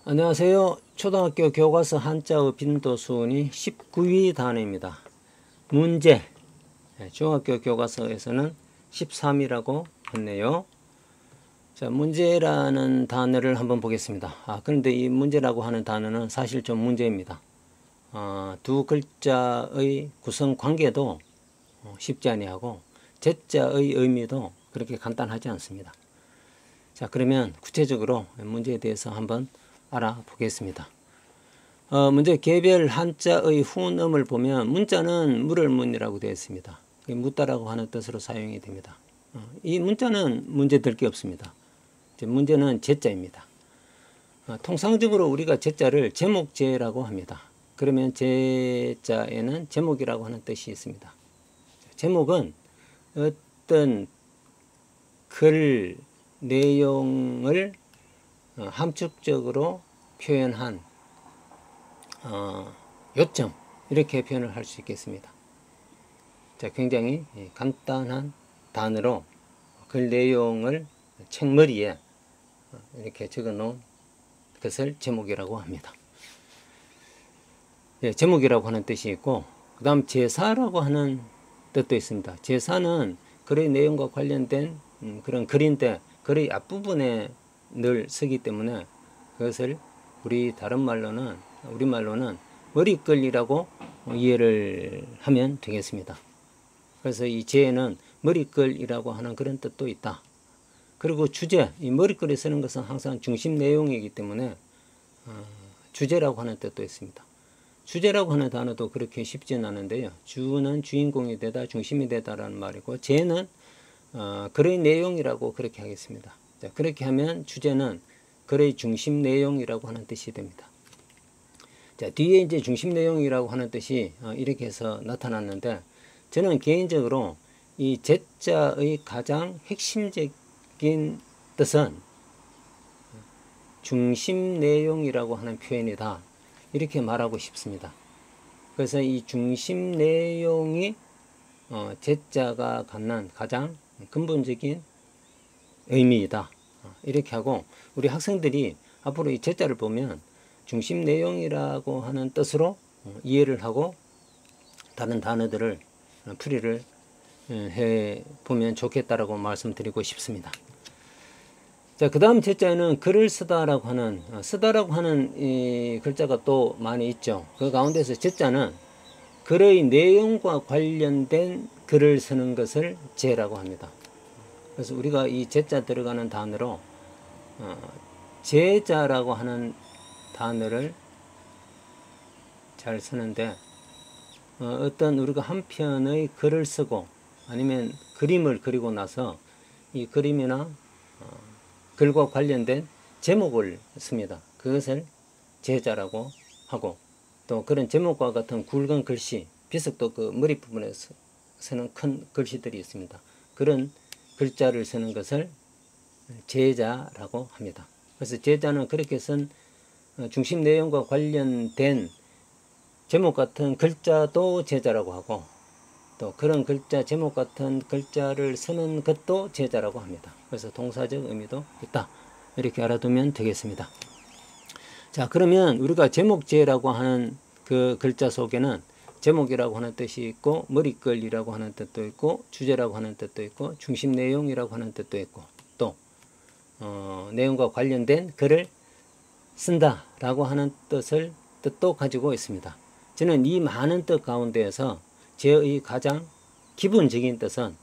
안녕하세요. 초등학교 교과서 한자의 빈도수은이 19위 단어입니다. 문제. 중학교 교과서에서는 13이라고 했네요. 자, 문제라는 단어를 한번 보겠습니다. 그런데 이 문제라고 하는 단어는 사실 좀 문제입니다. 두 글자의 구성 관계도 쉽지 아니하고 제자의 의미도 그렇게 간단하지 않습니다. 자, 그러면 구체적으로 문제에 대해서 한번 알아보겠습니다. 먼저 개별 한자의 훈음을 보면 문자는 물을 문이라고 되어 있습니다. 묻다라고 하는 뜻으로 사용이 됩니다. 이 문자는 문제 될 게 없습니다. 문제는 제자입니다. 통상적으로 우리가 제자를 제목제라고 합니다. 그러면 제자에는 제목이라고 하는 뜻이 있습니다. 제목은 어떤 글 내용을 함축적으로 표현한 요점, 이렇게 표현을 할 수 있겠습니다. 자, 굉장히 간단한 단어로 글 내용을 책머리에 이렇게 적어 놓은 것을 제목이라고 합니다. 제목이라고 하는 뜻이 있고, 그 다음 제사라고 하는 뜻도 있습니다. 제사는 글의 내용과 관련된 그런 글인데 글의 앞부분에 늘 쓰기 때문에 그것을 우리말로는 머리글이라고 이해를 하면 되겠습니다. 그래서 이 제는 머리글이라고 하는 그런 뜻도 있다. 그리고 주제, 이 머리글에 쓰는 것은 항상 중심 내용이기 때문에 주제라고 하는 뜻도 있습니다. 주제라고 하는 단어도 그렇게 쉽지는 않은데요. 주는 주인공이 되다, 중심이 되다라는 말이고, 제는 글의 내용이라고 그렇게 하겠습니다. 자, 그렇게 하면 주제는 글의 중심 내용이라고 하는 뜻이 됩니다. 자, 뒤에 이제 중심 내용이라고 하는 뜻이 이렇게 해서 나타났는데, 저는 개인적으로 이 제자의 가장 핵심적인 뜻은 중심 내용이라고 하는 표현이다, 이렇게 말하고 싶습니다. 그래서 이 중심 내용이 제자가 갖는 가장 근본적인 의미이다, 이렇게 하고, 우리 학생들이 앞으로 이 제자를 보면 중심 내용이라고 하는 뜻으로 이해를 하고 다른 단어들을 풀이를 해 보면 좋겠다라고 말씀드리고 싶습니다. 자, 그 다음 제자에는 글을 쓰다라고 하는 이 글자가 또 많이 있죠. 그 가운데서 제자는 글의 내용과 관련된 글을 쓰는 것을 제라고 합니다. 그래서 우리가 이 제자 들어가는 단어로 제자라고 하는 단어를 잘 쓰는데, 어떤 우리가 한 편의 글을 쓰고 아니면 그림을 그리고 나서 이 그림이나 글과 관련된 제목을 씁니다. 그것을 제자라고 하고, 또 그런 제목과 같은 굵은 글씨, 비석도 그 머리 부분에 쓰는 큰 글씨들이 있습니다. 그런 글자를 쓰는 것을 제자라고 합니다. 그래서 제자는 그렇게 쓴 중심 내용과 관련된 제목 같은 글자도 제자라고 하고, 또 그런 글자, 제목 같은 글자를 쓰는 것도 제자라고 합니다. 그래서 동사적 의미도 있다, 이렇게 알아두면 되겠습니다. 자, 그러면 우리가 제목제라고 하는 그 글자 속에는 제목이라고 하는 뜻이 있고, 머리글이라고 하는 뜻도 있고, 주제라고 하는 뜻도 있고, 중심 내용이라고 하는 뜻도 있고, 또 내용과 관련된 글을 쓴다라고 하는 뜻도 가지고 있습니다. 저는 이 많은 뜻 가운데에서 제의 가장 기본적인 뜻은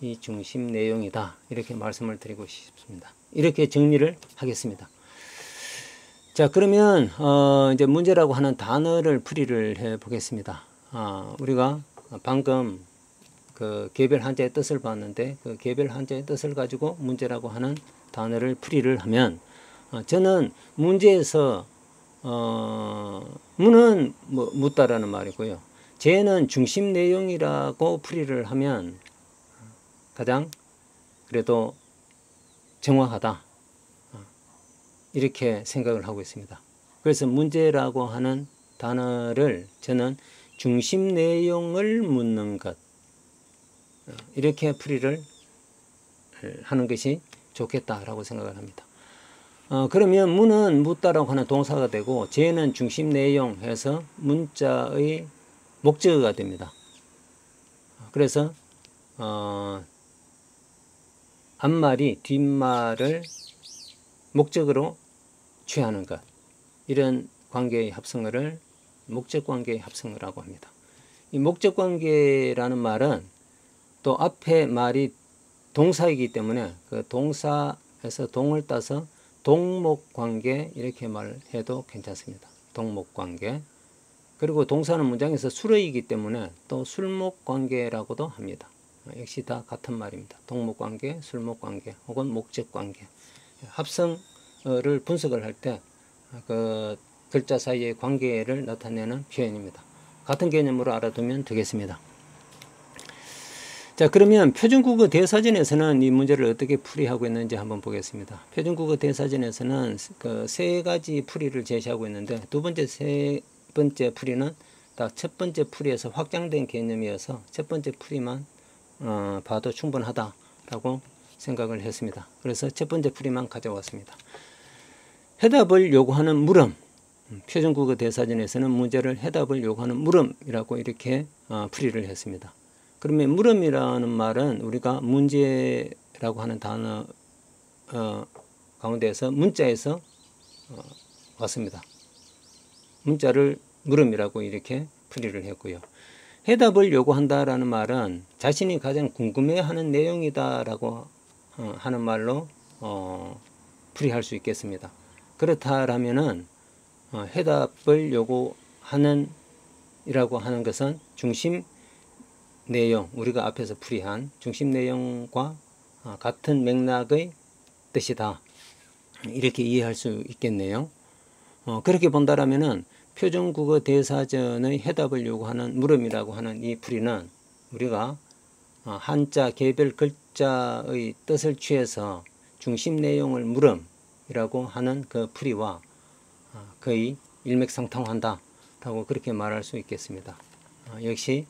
이 중심 내용이다, 이렇게 말씀을 드리고 싶습니다. 이렇게 정리를 하겠습니다. 자, 그러면 이제 문제라고 하는 단어를 풀이를 해 보겠습니다. 우리가 방금 그 개별 한자의 뜻을 봤는데, 그 개별 한자의 뜻을 가지고 문제라고 하는 단어를 풀이를 하면, 저는 문제에서 문은 묻다라는 말이고요. 제는 중심 내용이라고 풀이를 하면 가장 그래도 정확하다, 이렇게 생각을 하고 있습니다. 그래서 문제라고 하는 단어를 저는 중심 내용을 묻는 것, 이렇게 풀이를 하는 것이 좋겠다라고 생각을 합니다. 그러면 무는 묻다라고 하는 동사가 되고 제는 중심 내용 해서 문자의 목적어가 됩니다. 그래서 앞말이 뒷말을 목적으로 취하는 것, 이런 관계의 합성어를 목적관계의 합성어라고 합니다. 이 목적관계라는 말은 또 앞에 말이 동사이기 때문에 그 동사에서 동을 따서 동목관계 이렇게 말해도 괜찮습니다. 동목관계. 그리고 동사는 문장에서 술어이기 때문에 또 술목관계라고도 합니다. 역시 다 같은 말입니다. 동목관계, 술목관계 혹은 목적관계. 합성어를 분석을 할 때 그 글자 사이의 관계를 나타내는 표현입니다. 같은 개념으로 알아두면 되겠습니다. 자, 그러면 표준국어 대사전에서는 이 문제를 어떻게 풀이하고 있는지 한번 보겠습니다. 표준국어 대사전에서는 그 세 가지 풀이를 제시하고 있는데 두 번째, 세 번째 풀이는 다 첫 번째 풀이에서 확장된 개념이어서 첫 번째 풀이만 봐도 충분하다라고 생각을 했습니다. 그래서 첫 번째 풀이만 가져왔습니다. 해답을 요구하는 물음. 표준국어 대사전에서는 문제를 해답을 요구하는 물음이라고 이렇게 풀이를 했습니다. 그러면 물음이라는 말은 우리가 문제라고 하는 단어 가운데에서 문자에서 왔습니다. 문자를 물음이라고 이렇게 풀이를 했고요. 해답을 요구한다라는 말은 자신이 가장 궁금해하는 내용이다라고 하는 말로 풀이할 수 있겠습니다. 그렇다라면은 해답을 요구하는 이라고 하는 것은 중심 내용, 우리가 앞에서 풀이한 중심 내용과 같은 맥락의 뜻이다. 이렇게 이해할 수 있겠네요. 그렇게 본다라면은 표준국어 대사전의 해답을 요구하는 물음이라고 하는 이 풀이는 우리가 한자 개별 글자의 뜻을 취해서 중심 내용을 물음이라고 하는 그 풀이와 거의 일맥상통한다 라고 그렇게 말할 수 있겠습니다. 역시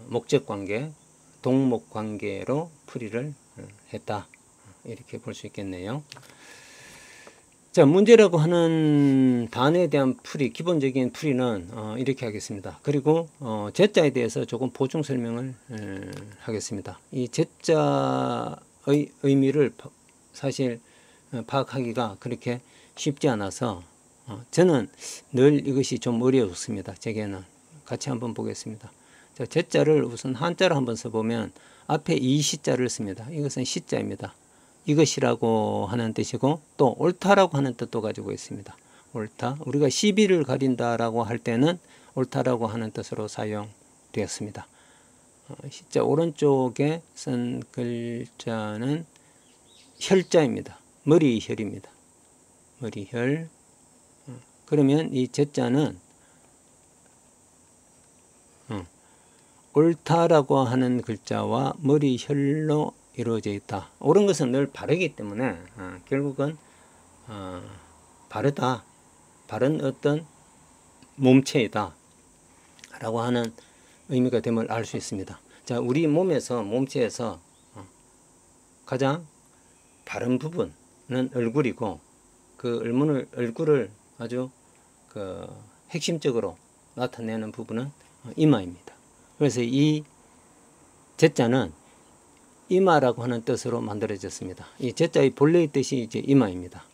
목적관계, 동목관계로 풀이를 했다 이렇게 볼 수 있겠네요. 자, 문제라고 하는 단어에 대한 풀이, 기본적인 풀이는 이렇게 하겠습니다. 그리고 제자에 대해서 조금 보충 설명을 하겠습니다. 이 제자의 의미를 사실 파악하기가 그렇게 쉽지 않아서 저는 늘 이것이 좀 어려웠습니다. 제게는. 같이 한번 보겠습니다. 자, 제자를 우선 한자로 한번 써보면 앞에 이 시자를 씁니다. 이것은 시자입니다. 이것이라고 하는 뜻이고 또 옳다라고 하는 뜻도 가지고 있습니다. 옳다. 우리가 시비를 가린다라고 할 때는 옳다라고 하는 뜻으로 사용되었습니다. 시자 오른쪽에 쓴 글자는 혈자입니다. 머리혈입니다. 머리혈. 그러면 이 제자는 옳다라고 하는 글자와 머리혈로 이루어져 있다. 옳은 것은 늘 바르기 때문에 결국은 바르다, 바른 어떤 몸체이다 라고 하는 의미가 됨을 알 수 있습니다. 자, 우리 몸체에서 가장 바른 부분은 얼굴이고 그 얼굴을 아주 핵심적으로 나타내는 부분은 이마입니다. 그래서 이 제자는 이마라고 하는 뜻으로 만들어졌습니다. 이 제자의 본래의 뜻이 이제 이마입니다.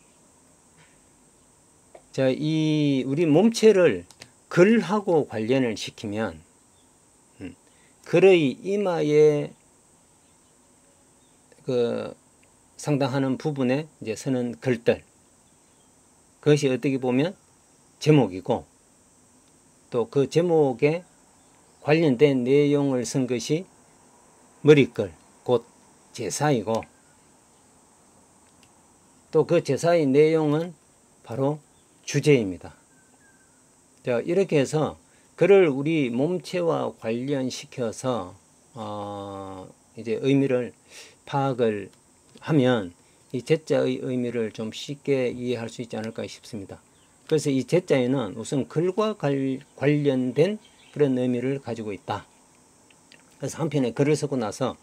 자, 이 우리 몸체를 글하고 관련을 시키면 글의 이마에 상당하는 부분에 이제 쓰는 글들, 그것이 어떻게 보면 제목이고 또 그 제목에 관련된 내용을 쓴 것이 머리글, 곧 제사이고 또 그 제사의 내용은 바로 주제입니다. 자, 이렇게 해서 글을 우리 몸체와 관련시켜서 이제 의미를 파악을 하면 이 제자의 의미를 좀 쉽게 이해할 수 있지 않을까 싶습니다. 그래서 이 제자에는 우선 글과 관련된 그런 의미를 가지고 있다. 그래서 한편에 글을 쓰고 나서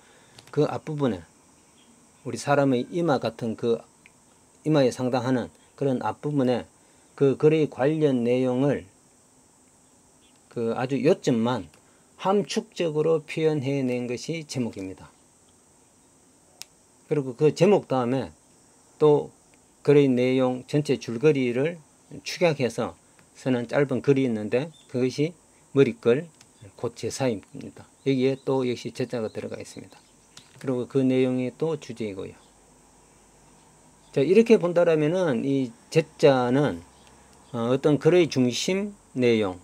그 앞부분에 우리 사람의 이마 같은 그 이마에 상당하는 그런 앞부분에 그 글의 관련 내용을 그 아주 요점만 함축적으로 표현해낸 것이 제목입니다. 그리고 그 제목 다음에 또 글의 내용 전체 줄거리를 축약해서 쓰는 짧은 글이 있는데 그것이 머릿글 곧 제사입니다. 여기에 또 역시 제자가 들어가 있습니다. 그리고 그 내용이 또 주제이고요. 자, 이렇게 본다라면은 이 제자는 어떤 글의 중심 내용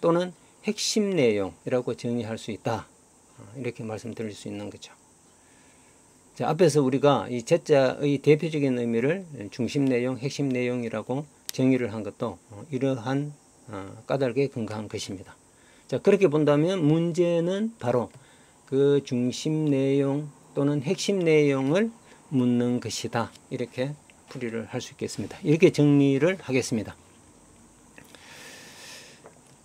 또는 핵심 내용이라고 정의할 수 있다. 이렇게 말씀드릴 수 있는 거죠. 자, 앞에서 우리가 이 제자의 대표적인 의미를 중심 내용, 핵심 내용이라고 정의를 한 것도 이러한 까닭에 근거한 것입니다. 자, 그렇게 본다면 문제는 바로 그 중심 내용 또는 핵심 내용을 묻는 것이다. 이렇게 풀이를 할 수 있겠습니다. 이렇게 정리를 하겠습니다.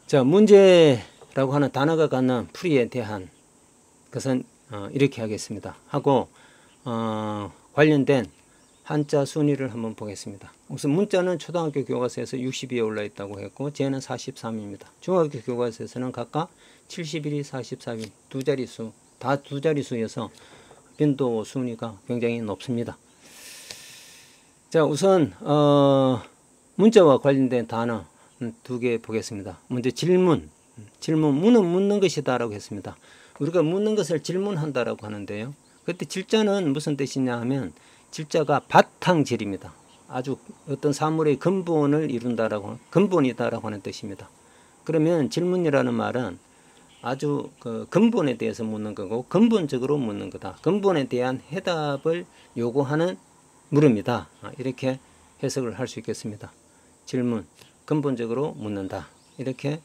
자, 문제라고 하는 단어가 갖는 풀이에 대한 것은 이렇게 하겠습니다. 하고 관련된 한자 순위를 한번 보겠습니다. 우선 문자는 초등학교 교과서에서 60위에 올라 있다고 했고 쟤는 43입니다. 중학교 교과서에서는 각각 71위, 44위 두 자릿수, 다 두 자릿수여서 빈도 순위가 굉장히 높습니다. 자, 우선 문자와 관련된 단어 두 개 보겠습니다. 먼저 질문. 문은 묻는 것이다 라고 했습니다. 우리가 묻는 것을 질문한다라고 하는데요. 그때 질자는 무슨 뜻이냐 하면 질자가 바탕질입니다. 아주 어떤 사물의 근본을 이룬다라고, 근본이다라고 하는 뜻입니다. 그러면 질문이라는 말은 아주 그 근본에 대해서 묻는 거고 근본적으로 묻는 거다. 근본에 대한 해답을 요구하는 물음이다. 이렇게 해석을 할 수 있겠습니다. 질문, 근본적으로 묻는다. 이렇게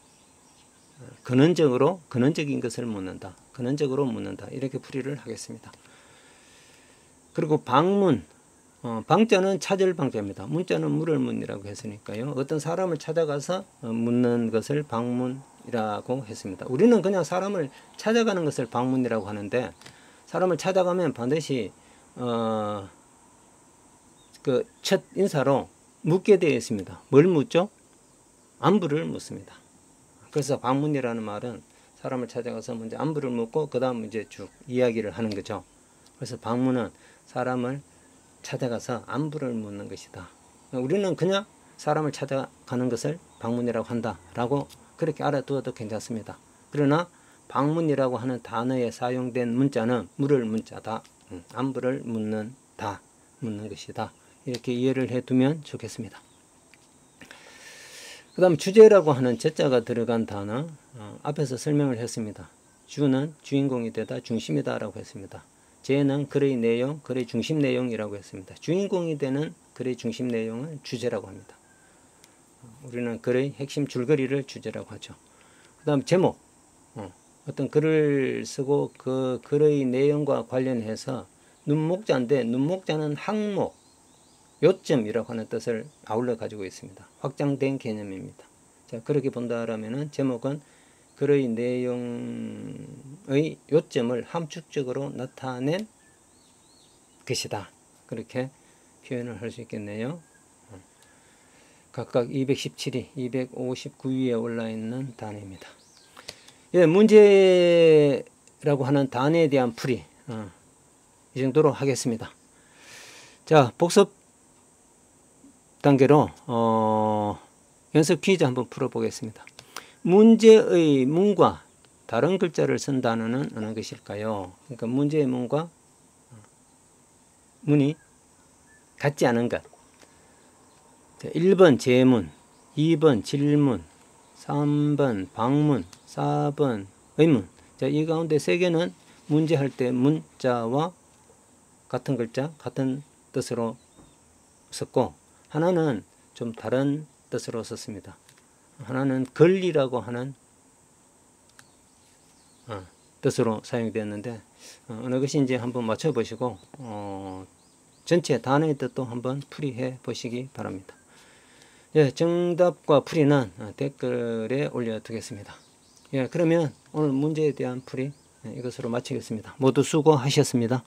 근원적인 것을 묻는다. 근원적으로 묻는다. 이렇게 풀이를 하겠습니다. 그리고 방문, 방자는 찾을 방자입니다. 문자는 물을 묻니라고 했으니까요. 어떤 사람을 찾아가서 묻는 것을 방문이라고 했습니다. 우리는 그냥 사람을 찾아가는 것을 방문이라고 하는데 사람을 찾아가면 반드시 그 첫 인사로 묻게 되어 있습니다. 뭘 묻죠? 안부를 묻습니다. 그래서 방문이라는 말은 사람을 찾아가서 먼저 안부를 묻고 그 다음 이제 쭉 이야기를 하는 거죠. 그래서 방문은 사람을 찾아가서 안부를 묻는 것이다. 우리는 그냥 사람을 찾아가는 것을 방문이라고 한다라고 그렇게 알아두어도 괜찮습니다. 그러나 방문이라고 하는 단어에 사용된 문자는 물을 문자다. 안부를 묻는 것이다. 이렇게 이해를 해두면 좋겠습니다. 그 다음 주제라고 하는 제자가 들어간 단어 앞에서 설명을 했습니다. 주는 주인공이 되다 중심이다 라고 했습니다. 제는 글의 내용, 글의 중심 내용이라고 했습니다. 주인공이 되는 글의 중심 내용을 주제라고 합니다. 우리는 글의 핵심 줄거리를 주제라고 하죠. 그 다음 제목, 어떤 글을 쓰고 그 글의 내용과 관련해서 눈목자인데 눈목자는 항목, 요점이라고 하는 뜻을 아울러 가지고 있습니다. 확장된 개념입니다. 자, 그렇게 본다라면은 제목은 글의 내용의 요점을 함축적으로 나타낸 것이다. 그렇게 표현을 할 수 있겠네요. 각각 217위, 259위에 올라 있는 단어입니다. 예, 문제라고 하는 단어에 대한 풀이 이 정도로 하겠습니다. 자, 복습 단계로 연습 퀴즈 한번 풀어보겠습니다. 문제의 문과 다른 글자를 쓴 단어는 어느 것일까요? 그러니까 문제의 문과 문이 같지 않은 것. 자, 1번 제문, 2번 질문, 3번 방문, 4번 의문. 자, 이 가운데 3개는 문제할 때 문자와 같은 글자, 같은 뜻으로 썼고 하나는 좀 다른 뜻으로 썼습니다. 하나는 글이라고 하는 뜻으로 사용되었는데 어느 것인지 한번 맞춰보시고 전체 단어의 뜻도 한번 풀이해 보시기 바랍니다. 예, 정답과 풀이는 댓글에 올려두겠습니다. 예, 그러면 오늘 문제에 대한 풀이 이것으로 마치겠습니다. 모두 수고하셨습니다.